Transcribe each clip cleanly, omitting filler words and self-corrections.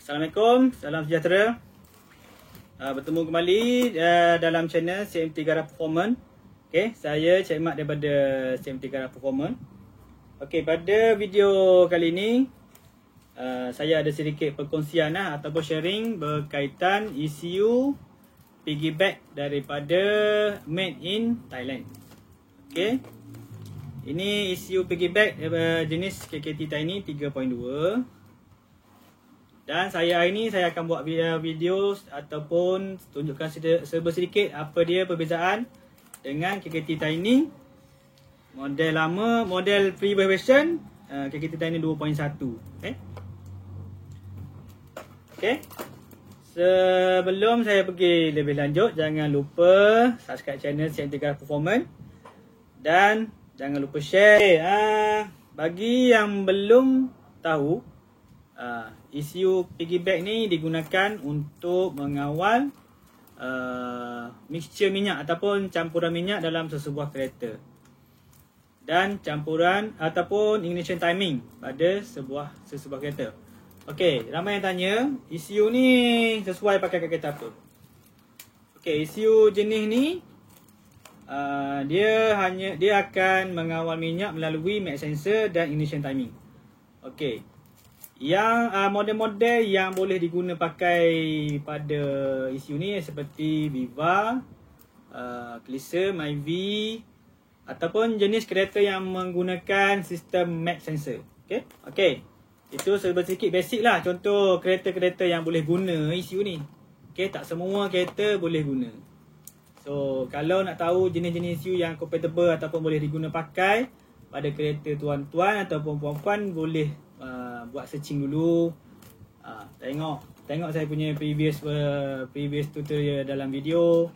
Assalamualaikum, salam sejahtera. Bertemu kembali dalam channel CMT Garage Performance. Okay, saya Cik Mat daripada CMT Garage Performance. Okay, pada video kali ini saya ada sedikit perkongsian ataupun sharing berkaitan ECU piggyback daripada made in Thailand. Okay, ini ECU piggyback jenis KKT Tiny 3.2. Dan hari ini saya akan buat video ataupun tunjukkan serba sedikit apa dia perbezaan dengan KKT Tiny model lama, model previous version KKT Tiny 2.1. Okay. Sebelum saya pergi lebih lanjut, jangan lupa subscribe channel CMT Garage Performance dan jangan lupa share. Bagi yang belum tahu, ECU piggyback ni digunakan untuk mengawal mixture minyak ataupun campuran minyak dalam sesebuah kereta dan campuran ataupun ignition timing pada sesebuah kereta. Okey, ramai yang tanya ECU ni sesuai pakai kat kereta apa? Okey, ECU jenis ni dia akan mengawal minyak melalui mag sensor dan ignition timing. Okey. Yang model-model yang boleh diguna pakai pada ECU ni seperti Viva, Clisser, Myvi ataupun jenis kereta yang menggunakan sistem mag sensor. Okey. Itu serba sedikit basic lah. Contoh kereta-kereta yang boleh guna ECU ni. Okey, tak semua kereta boleh guna. So, kalau nak tahu jenis-jenis ECU yang compatible ataupun boleh diguna pakai pada kereta tuan-tuan ataupun puan-puan, boleh buat searching dulu. Tengok saya punya previous tutorial dalam video.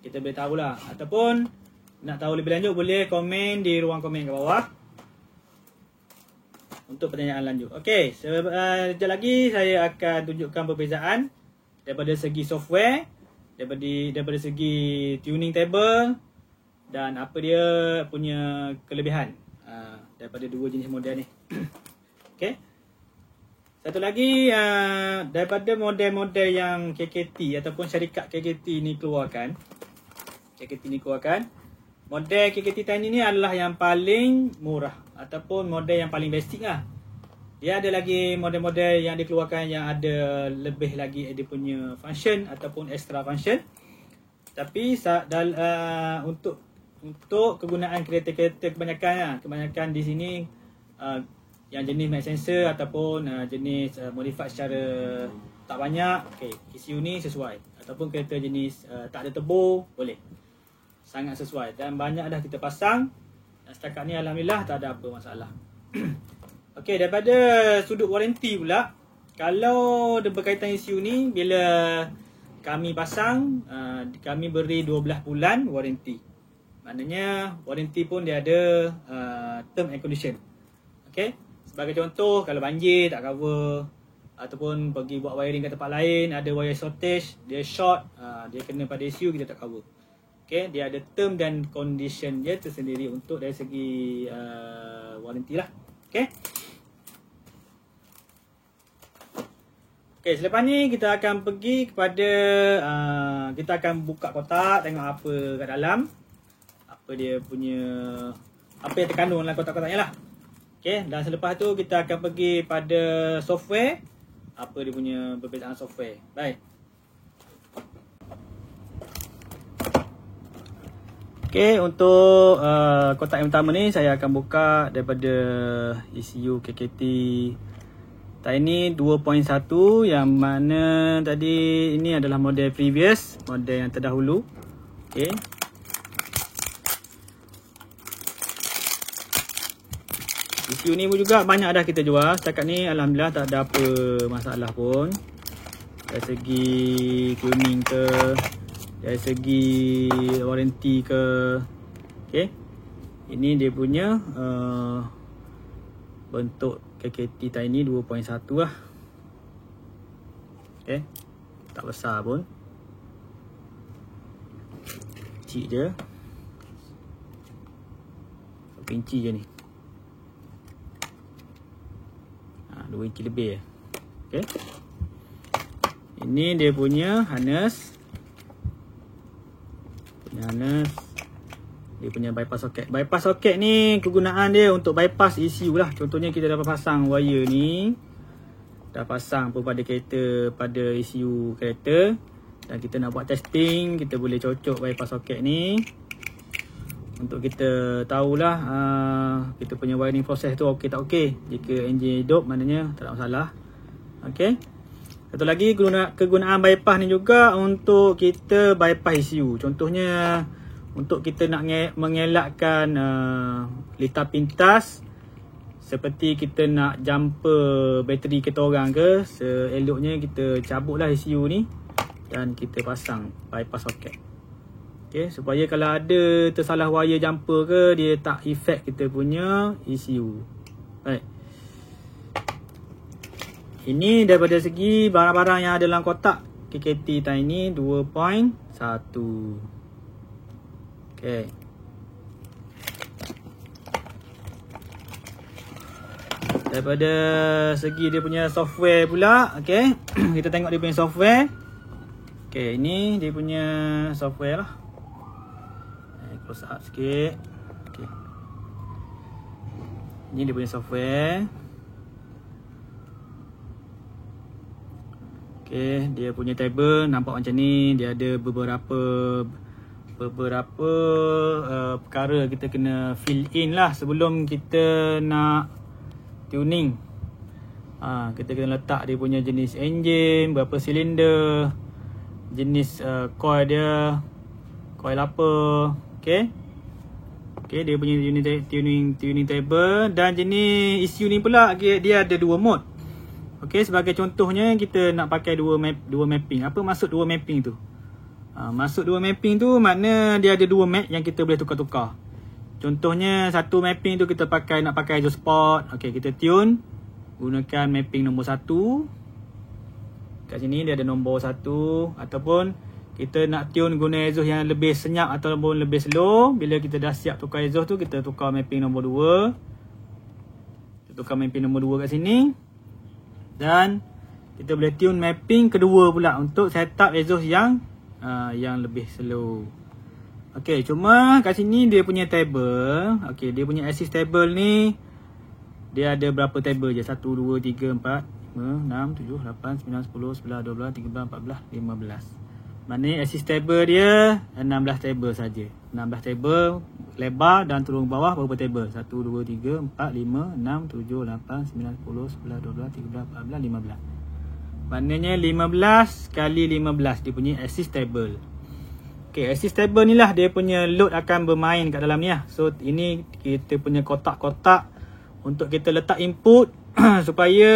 Kita boleh tahulah. Ataupun nak tahu lebih lanjut, boleh komen di ruang komen kat bawah untuk pertanyaan lanjut. Okey, sekejap lagi saya akan tunjukkan perbezaan daripada segi software, daripada segi tuning table dan apa dia punya kelebihan daripada dua jenis model ni. Okey. Satu lagi, daripada model-model yang KKT ataupun syarikat KKT ni keluarkan, model KKT Tiny ni adalah yang paling murah ataupun model yang paling basic lah. Dia ada lagi model-model yang dikeluarkan yang ada lebih lagi dia punya function ataupun extra function. Tapi untuk kegunaan kereta-kereta kebanyakan di sini yang jenis mag sensor ataupun jenis modified secara tak banyak, ECU ni sesuai. Ataupun kereta jenis tak ada turbo, boleh. Sangat sesuai dan banyak dah kita pasang dan setakat ni alhamdulillah tak ada apa masalah. Okey, daripada sudut warranty pula, kalau berkaitan ECU ni, bila kami pasang, kami beri 12 bulan warranty. Maknanya warranty pun dia ada term and condition. Okey. Sebagai contoh, kalau banjir tak cover ataupun pergi buat wiring ke tempat lain, ada wire shortage, dia short, dia kena pada ECU, kita tak cover. Okay, dia ada term dan condition dia tersendiri untuk dari segi warranty lah. Okay. Okay, selepas ni kita akan pergi kepada kita akan buka kotak, tengok apa kat dalam, apa dia punya, apa yang terkandung dalam kotak-kotaknya lah. Okay, dan selepas tu kita akan pergi pada software, apa dia punya perbezaan software. Baik. Okay, untuk kotak yang pertama ni saya akan buka daripada ECU KKT Tiny 2.1, yang mana tadi ini adalah model previous, model yang terdahulu. Okay. ECU ni pun juga banyak dah kita jual. Setakat ni alhamdulillah tak ada apa masalah pun. Dari segi tuning ke, dari segi warranty ke. Okay. Ini dia punya bentuk KKT Tiny 2.1 lah. Okay. Tak besar pun. Kecil je. 1 inci je ni. 2 inci lebih. Okay. Ini dia punya harness. Dia punya bypass socket. Bypass socket ni kegunaan dia untuk bypass ECU lah. Contohnya kita dah pasang wire ni. Dah pasang pun pada kereta, pada ECU kereta. Dan kita nak buat testing, kita boleh cocok bypass socket ni. Untuk kita tahulah kita punya wiring proses tu okey tak okey. Jika enjin hidup maknanya tak ada masalah. Okey. Satu lagi kegunaan bypass ni juga untuk kita bypass ECU. Contohnya untuk kita nak mengelakkan litar pintas, seperti kita nak jumper bateri kereta orang ke, seeloknya kita cabutlah ECU ni dan kita pasang bypass socket. Okay, supaya kalau ada tersalah wire jumper ke, dia tak effect kita punya ECU. Baik. Ini daripada segi barang-barang yang ada dalam kotak KKT Tiny 2.1. Okay. Daripada segi dia punya software pula, okay. Kita tengok dia punya software. Okay, ini dia punya software lah. Close up sikit. Okay. Ini dia punya software. Okay, dia punya table nampak macam ni. Dia ada beberapa perkara kita kena fill in lah sebelum kita nak tuning. Kita kena letak dia punya jenis enjin, berapa silinder, jenis coil dia, coil apa. Okay. Okay, dia punya tuning table. Dan jenis ECU ni pula dia ada dua mode. Okay, sebagai contohnya kita nak pakai dua mapping. Apa maksud dua mapping tu? Maksud dua mapping tu makna dia ada dua map yang kita boleh tukar-tukar. Contohnya satu mapping tu kita nak pakai exhaust port. Okay, kita tune gunakan mapping nombor 1. Kat sini dia ada nombor 1. Ataupun kita nak tune guna exhaust yang lebih senyap ataupun lebih slow. Bila kita dah siap tukar exhaust tu, kita tukar mapping nombor 2. Kita tukar mapping nombor 2 kat sini. Dan kita boleh tune mapping kedua pula untuk setup exhaust yang lebih slow. Okay, cuma kat sini dia punya table. Okay, dia punya assist table ni dia ada berapa table je? 1, 2, 3, 4, 5, 6, 7, 8, 9, 10, 11, 12, 13, 14, 15. Maknanya assist table dia 16 table saja. 16 table lebar dan turun ke bawah berapa table? 1, 2, 3, 4, 5, 6, 7, 8, 9, 10, 11, 12, 13, 14, 15. Maknanya 15 kali 15 dia punya assist table. Okay, assist table ni lah dia punya load akan bermain kat dalam ni lah. So ini kita punya kotak-kotak untuk kita letak input supaya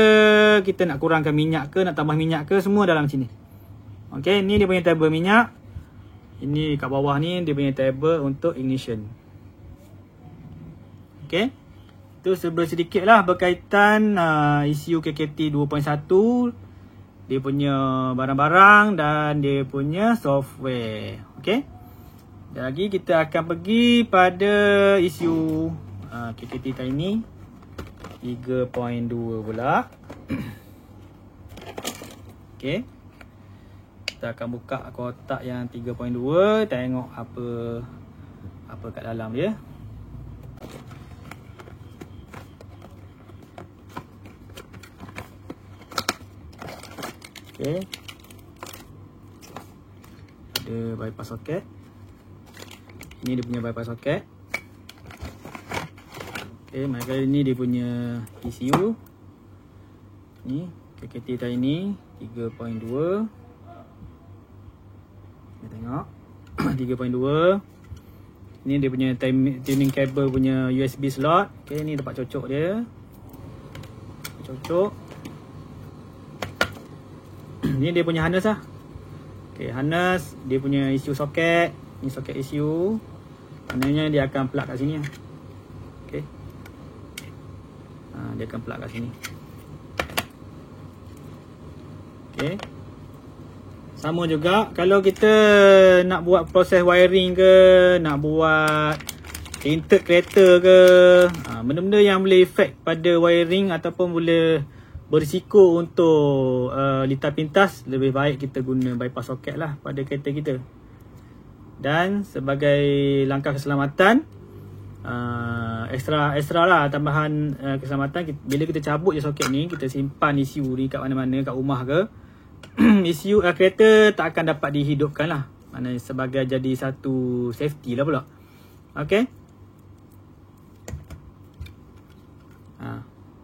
kita nak kurangkan minyak ke, nak tambah minyak ke, semua dalam sini. Okay, ni dia punya table minyak. Ini kat bawah ni dia punya table untuk ignition. Okay, itu sedikit lah berkaitan ECU KKT 2.1. Dia punya barang-barang dan dia punya software. Okay. Dan lagi kita akan pergi pada ECU KKT Tiny 3.2 pula. Okay. Kita akan buka kotak yang 3.2. Tengok apa kat dalam dia. Okay. Ada bypass socket. Ini dia punya bypass socket. Okay, maka ini dia punya ECU. Ni KKT Tiny 3.2. Kita tengok 3.2. Ini dia punya tuning cable punya USB slot. Okay, ni tempat cocok dia. Cocok. Ni dia punya harness lah. Okay, harness dia punya ECU socket. Ni socket ECU. Maknanya dia akan plug kat sini lah. Okay. Dia akan plug kat sini. Okay. Sama juga kalau kita nak buat proses wiring ke, nak buat tinted kereta ke, benda-benda yang boleh effect pada wiring ataupun boleh berisiko untuk litar pintas, lebih baik kita guna bypass soket lah pada kereta kita. Dan sebagai langkah keselamatan, extra lah tambahan keselamatan, bila kita cabut je soket ni, kita simpan ECU ni kat mana-mana, kat rumah ke, ECU kereta tak akan dapat dihidupkan lah. Maknanya sebagai jadi satu safety lah pula. Okay.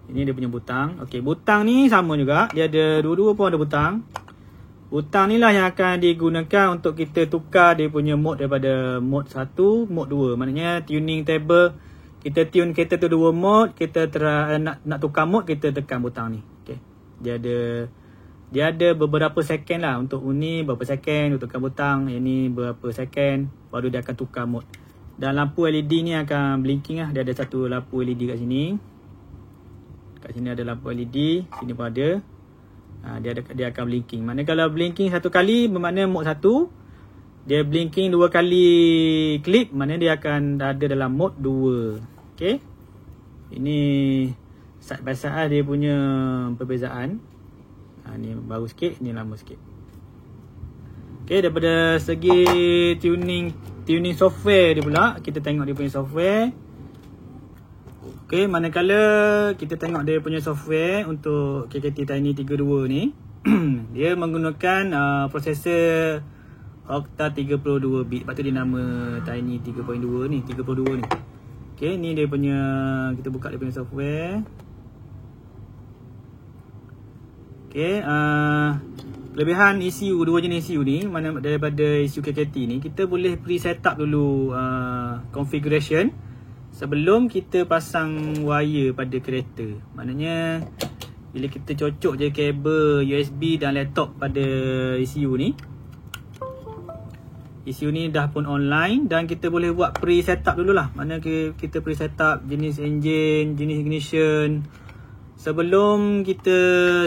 Ini dia punya butang. Okey, butang ni sama juga. Dia ada dua-dua pun ada butang. Butang ni lah yang akan digunakan untuk kita tukar dia punya mode daripada mode 1, mode 2. Maknanya tuning table, kita tune kereta tu 2 mode, kita nak tukar mode, kita tekan butang ni. Okey. Dia ada beberapa second lah untuk ni, berapa second untuk tekan butang, yang ni berapa second, baru dia akan tukar mode. Dan lampu LED ni akan blinking lah. Dia ada satu lampu LED kat sini. Kat sini ada lampu LED, sini pun ada. Dia akan blinking. Maknanya kalau blinking satu kali bermakna mode 1. Dia blinking 2 kali klip, maknanya dia akan ada dalam mode 2. Okey. Ini side by side lah dia punya perbezaan. Ni baru sikit, ni lama sikit. Okey, daripada segi tuning software dia pula, kita tengok dia punya software. Okey, manakala kita tengok dia punya software untuk KKT Tiny 32 ni, dia menggunakan prosesor Octa 32 bit. Lepas tu dia nama Tiny 3.2 ni, 32 ni. Okey, ni dia punya, kita buka dia punya software. Okey, kelebihan ECU, dua jenis ECU ni, mana daripada ECU KKT ni, kita boleh pre-set up dulu configuration sebelum kita pasang wire pada kereta. Maknanya bila kita cocok je kabel USB dan laptop pada ECU ni, ECU ni dah pun online dan kita boleh buat pre-setup dululah. Maknanya kita pre-setup jenis engine, jenis ignition sebelum kita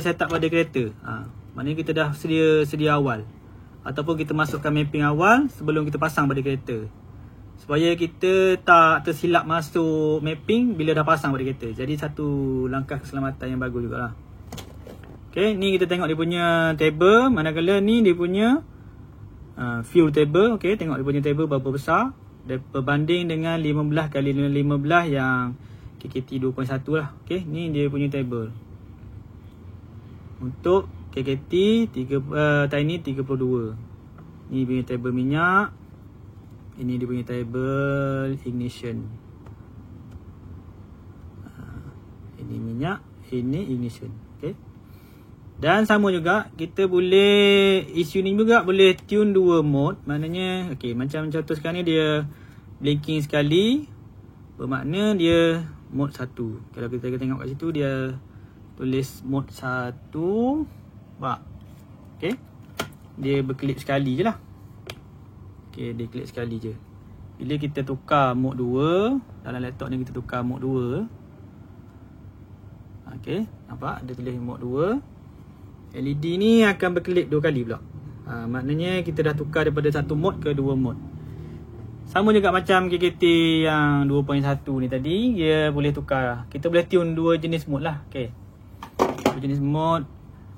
setup pada kereta. Maknanya kita dah sedia awal, ataupun kita masukkan mapping awal sebelum kita pasang pada kereta, supaya kita tak tersilap masuk mapping bila dah pasang pada kereta. Jadi satu langkah keselamatan yang bagus jugalah. Okay, ni kita tengok dia punya table. Manakala ni dia punya fuel table. Okay, tengok dia punya table berapa besar. Dia berbanding dengan 15 kali 15 yang KKT 2.1 lah. Okay, ni dia punya table untuk KKT Tiny 32. Ni punya table minyak. Ini dia punya table ignition. Ini minyak, ini ignition. Okay. Dan sama juga, kita boleh ECU ni juga boleh tune 2 mode. Maknanya, okay, macam contoh sekarang ni dia blinking sekali, bermakna dia mode 1. Kalau kita tengok kat situ, dia tulis mode 1. Nampak? Okay. Dia berkelip sekali je lah. Okay, dia klik sekali je. Bila kita tukar mode 2, dalam laptop ni kita tukar mode 2. Okay, nampak? Dia tulis mode 2. LED ni akan berkelip 2 kali pula. Maknanya kita dah tukar daripada 1 mode ke 2 mode. Sama juga macam KKT yang 2.1 ni tadi, dia boleh tukar. Kita boleh tune 2 jenis mode lah. Okay, 2 jenis mode.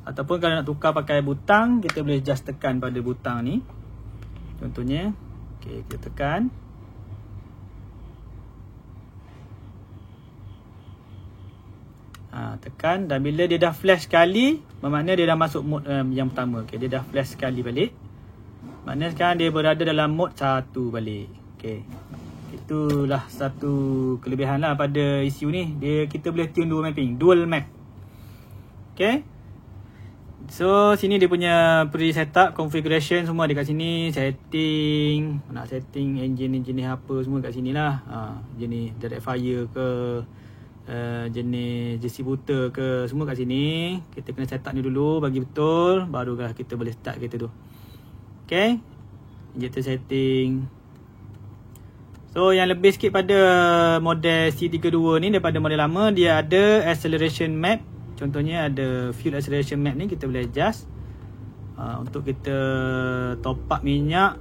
Ataupun kalau nak tukar pakai butang, kita boleh just tekan pada butang ni. Contohnya, okay, kita tekan. Tekan, dan bila dia dah flash sekali, bermakna dia dah masuk mode yang pertama. Okay, dia dah flash sekali balik. Maknanya sekarang dia berada dalam mode 1 balik. Okay, itulah satu kelebihan lah pada ECU ni. Kita boleh tune 2 mapping, dual map. Okay. So sini dia punya pre-setup configuration semua dekat sini. Setting, nak setting engine jenis apa semua kat sini lah. Jenis direct fire ke, jenis distributor ke, semua kat sini. Kita kena setup ni dulu bagi betul, barulah kita boleh start kereta tu. Okay, injector setting. So yang lebih sikit pada model C32 ni daripada model lama, dia ada acceleration map. Contohnya ada fuel acceleration map ni, kita boleh adjust untuk kita top up minyak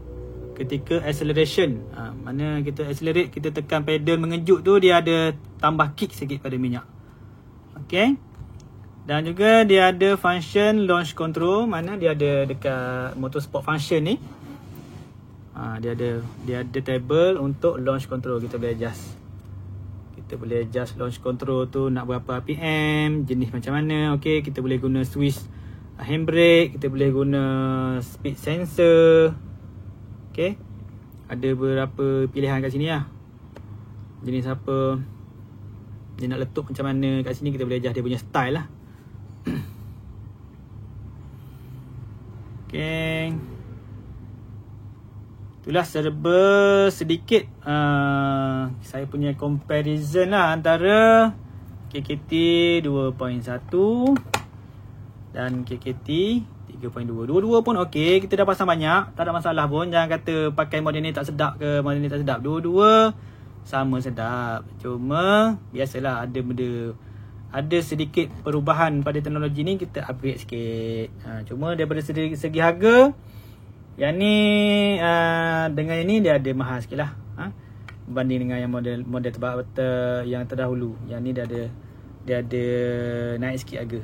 ketika acceleration. Mana kita accelerate, kita tekan pedal mengejut tu, dia ada tambah kick sikit pada minyak. Okay. Dan juga dia ada function launch control. Mana dia ada dekat motorsport function ni. Dia ada table untuk launch control. Kita boleh adjust. Kita boleh adjust launch control tu nak berapa RPM, jenis macam mana. Okey, kita boleh guna switch handbrake, kita boleh guna speed sensor. Okey. Ada beberapa pilihan kat sini lah. Jenis apa, dia nak letup macam mana kat sini, kita boleh adjust dia punya style lah. Okay. Itulah serba sedikit saya punya comparison lah antara KKT 2.1 dan KKT 3.2. Dua-dua pun okey, kita dah pasang banyak, tak ada masalah pun. Jangan kata pakai model ni tak sedap ke, model ni tak sedap. Dua-dua sama sedap. Cuma biasalah ada sedikit perubahan pada teknologi ni, kita upgrade sikit. Cuma daripada segi harga, yang ni dengan yang ni dia ada mahal sikit lah, berbanding dengan yang model yang terdahulu. Yang ni dia ada naik sikit harga.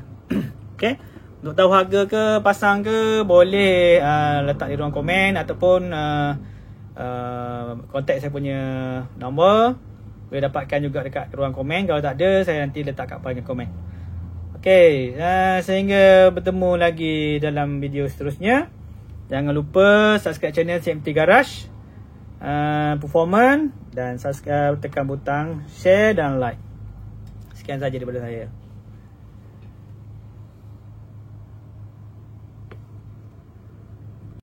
Okay. Untuk tahu harga ke, pasang ke, boleh letak di ruang komen ataupun contact saya punya nombor. Boleh dapatkan juga dekat ruang komen. Kalau tak ada, saya nanti letak kat bahagian komen. Okay, sehingga bertemu lagi dalam video seterusnya. Jangan lupa subscribe channel CMT Garage Performance, dan subscribe, tekan butang share dan like. Sekian saja daripada saya.